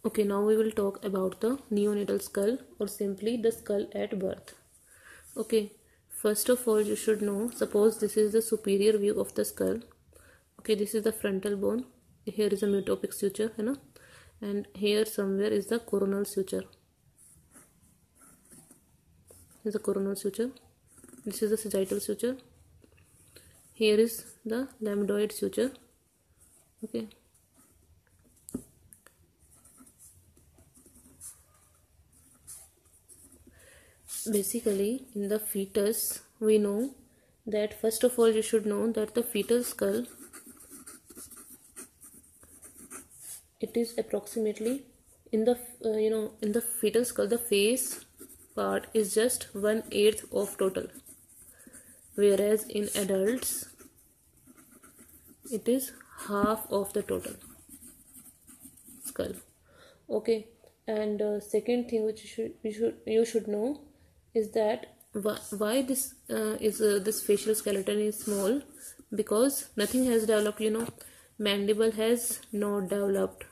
Okay, now we will talk about the neonatal skull, or simply the skull at birth. Okay, first of all, you should know, suppose this is the superior view of the skull. Okay, this is the frontal bone. Here is a metopic suture, you know, and here somewhere is the coronal suture. This is the coronal suture. This is the sagittal suture. Here is the lambdoid suture. Okay. Basically, in the fetus, we know that first of all you should know that the fetal skull, it is approximately in the in the fetal skull, the face part is just 1/8 of total, whereas in adults it is half of the total skull. Okay, and second thing which you should know is that why this this facial skeleton is small, because nothing has developed, you know. Mandible has not developed,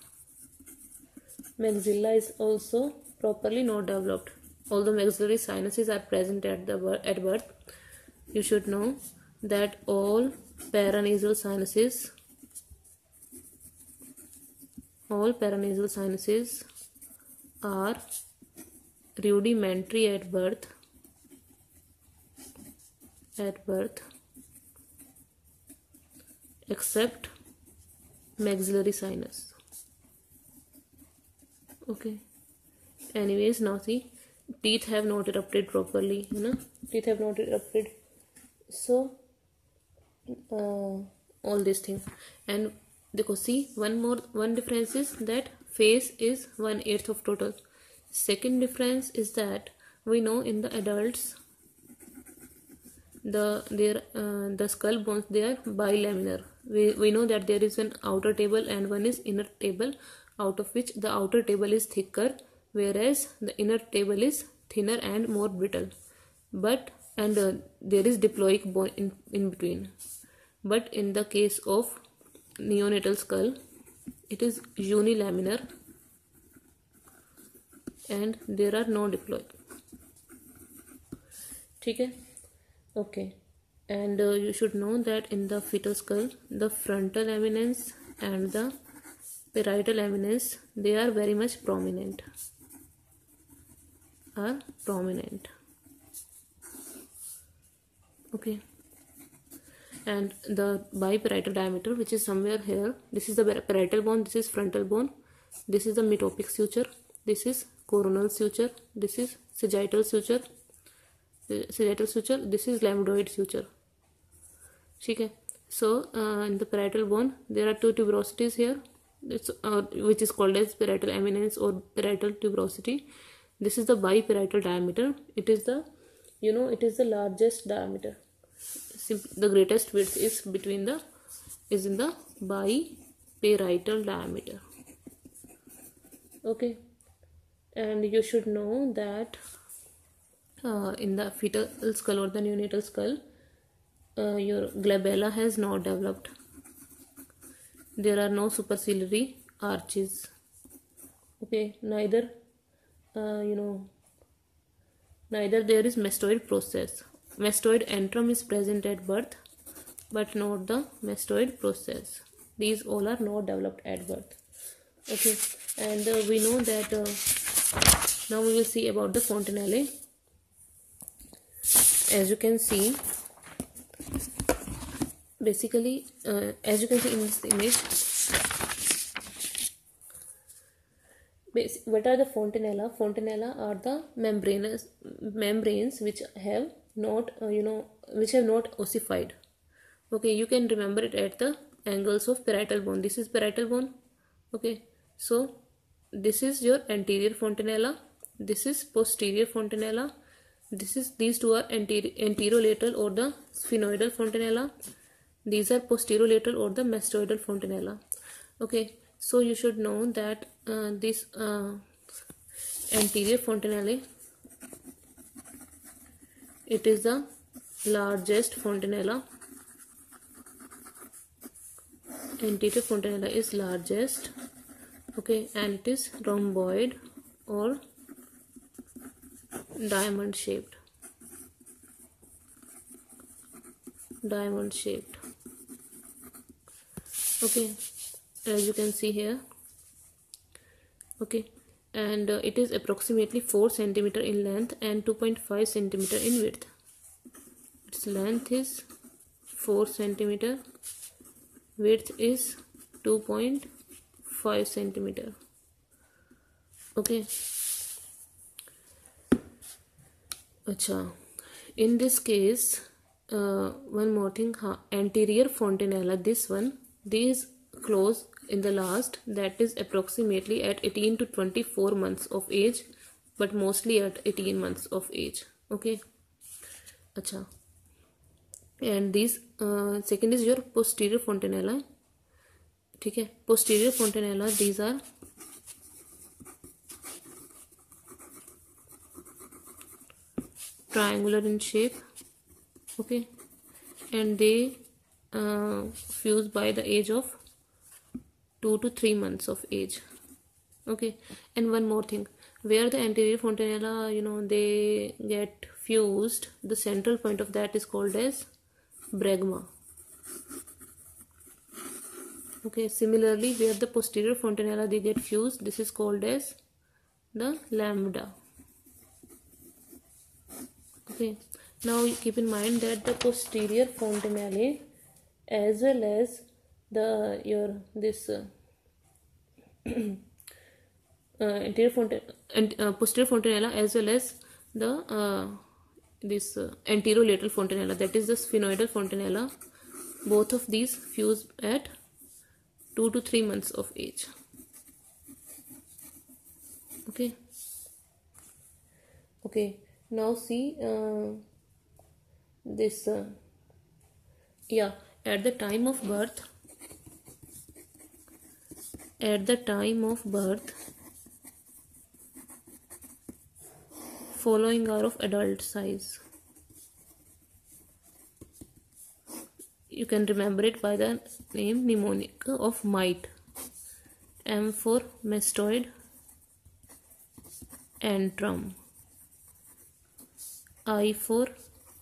maxilla is also properly not developed, although maxillary sinuses are present at birth. You should know that all paranasal sinuses are rudimentary at birth except maxillary sinus. Okay, anyways, now see, teeth have not erupted properly, you know, teeth have not erupted, so all these things. And देखो, see, one difference is that face is 1/8 of total. Second difference is that we know in the adults the skull bones, they are bilaminar. We know that there is an outer table and one is inner table, out of which the outer table is thicker, whereas the inner table is thinner and more brittle. But there is diploic bone in between. But in the case of neonatal skull, it is unilaminar and there are no diploid. ठीक है? Okay, and you should know that in the fetal skull, the frontal eminence and the parietal eminence, they are very much prominent. Okay, and the biparietal diameter, which is somewhere here, this is the parietal bone, this is frontal bone, this is the metopic suture, this is coronal suture, this is sagittal suture, this is lambdoid suture. Okay, so in the parietal bone there are two tuberosities here, which is called as parietal eminence or parietal tuberosity. This is the biparietal diameter. It is the, you know, it is the largest diameter. The greatest width is in the biparietal diameter. Okay, and you should know that in the fetal skull or the neonatal skull, your glabella has not developed. There are no superciliary arches. Okay, neither there is mastoid process. Mastoid antrum is present at birth, but not the mastoid process. These all are not developed at birth. Okay, and we know that now we will see about the fontanelle. As you can see, basically, as you can see in this image, what are the fontanella? Fontanella are the membranes which have not ossified. Okay, you can remember it at the angles of parietal bone. This is parietal bone. Okay, so this is your anterior fontanella, this is posterior fontanella, these two are anterolateral or the sphenoidal fontanella, these are posterolateral or the mastoidal fontanella. Okay, so you should know that this anterior fontanelle, it is the largest fontanella. Anterior fontanella is largest, Okay, and it is rhomboid or diamond shaped. Okay, as you can see here. Okay, and it is approximately 4 centimeter in length and 2.5 centimeter in width. Its length is 4 centimeter, width is 2.5 centimeter. Okay. Acha. In this case, one more thing, anterior fontanella, this one, these close in the last, that is approximately at 18 to 24 months of age, but mostly at 18 months of age. Okay. Acha. And these second is your posterior fontanella. Okay. Posterior fontanella, these are triangular in shape. Okay, and they fuse by the age of 2 to 3 months of age. Okay, and one more thing, where the anterior fontanella, they get fused, the central point of that is called as bregma. Okay, similarly, where the posterior fontanella they get fused, this is called as the lambda. Okay, now keep in mind that the posterior fontanelle as well as the posterior fontanella as well as the this anterolateral fontanella, that is the sphenoidal fontanella, both of these fuse at 2 to 3 months of age. Okay, now see this at the time of birth following are of adult size. You can remember it by the name mnemonic of mite. M for mastoid antrum, I for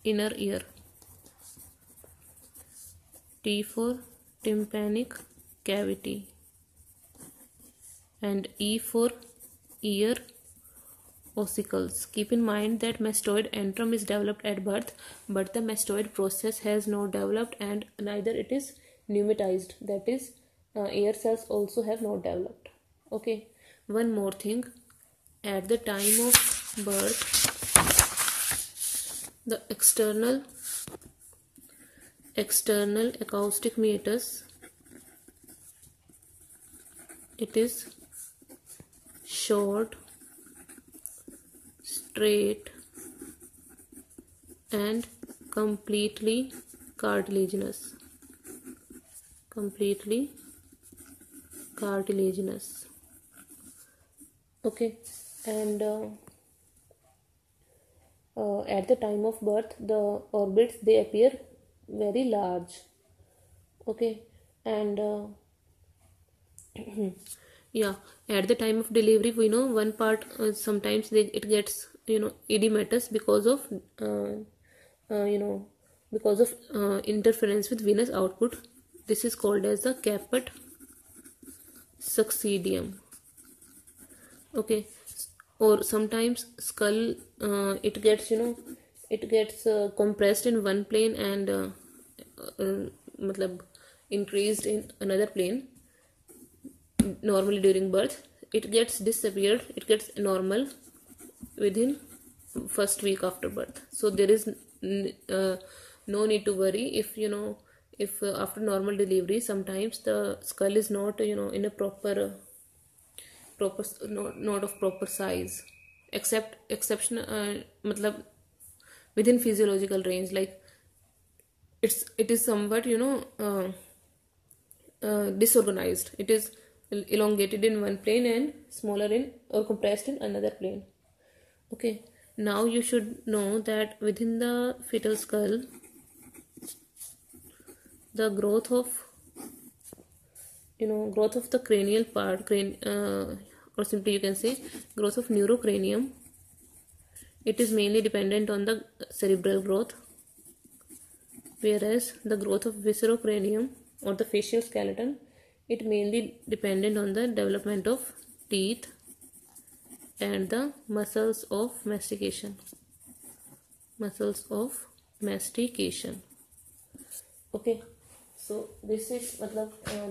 inner ear, T for tympanic cavity, and E for ear ossicles. Keep in mind that mastoid antrum is developed at birth, but the mastoid process has not developed and neither it is pneumatized, that is ear cells also have not developed. Okay, one more thing, at the time of birth the external acoustic meatus, it is short, straight and completely cartilaginous. Okay, and at the time of birth the orbits they appear very large. Okay, and at the time of delivery we know one part sometimes it gets edematous because of interference with venous output. This is called as the caput succeedium. Okay, or sometimes skull it gets compressed in one plane and increased in another plane. Normally during birth it gets normal within first week after birth, so there is no need to worry if after normal delivery sometimes the skull is not in a proper not of proper size, exception within physiological range, like it is somewhat disorganized. It is elongated in one plane and smaller in or compressed in another plane. Okay, now you should know that within the fetal skull the growth of growth of the cranial part, or simply you can say growth of neurocranium, it is mainly dependent on the cerebral growth, whereas the growth of viscerocranium or the facial skeleton, it mainly dependent on the development of teeth and the muscles of mastication. Okay, so this is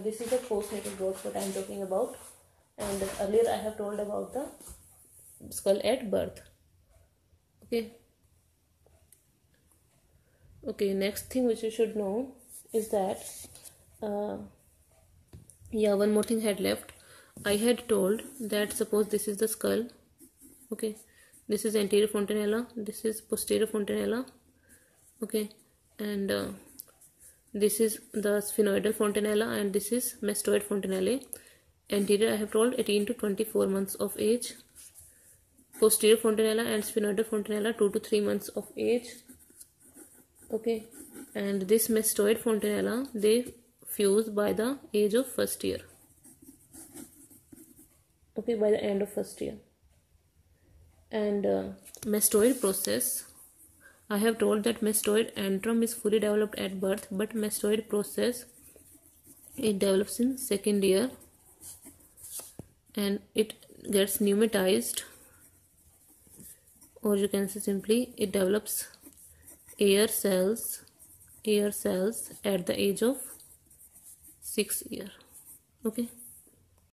this is the postnatal growth what I am talking about, and earlier I have told about the skull at birth. Okay, next thing which you should know is that one more thing had left. I had told that suppose this is the skull. Okay, this is anterior fontanella, this is posterior fontanella. Okay, and this is the sphenoidal fontanella, and this is mastoid fontanellae. Anterior I have told 18 to 24 months of age. Posterior fontanella and sphenoidal fontanella 2 to 3 months of age. Okay, and this mastoid fontanella, they fuse by the age of first year. Okay, by the end of first year. And mastoid process, I have told that mastoid antrum is fully developed at birth, but mastoid process, it develops in second year, and it gets pneumatized, or you can say simply it develops air cells at the age of 6 years. Okay.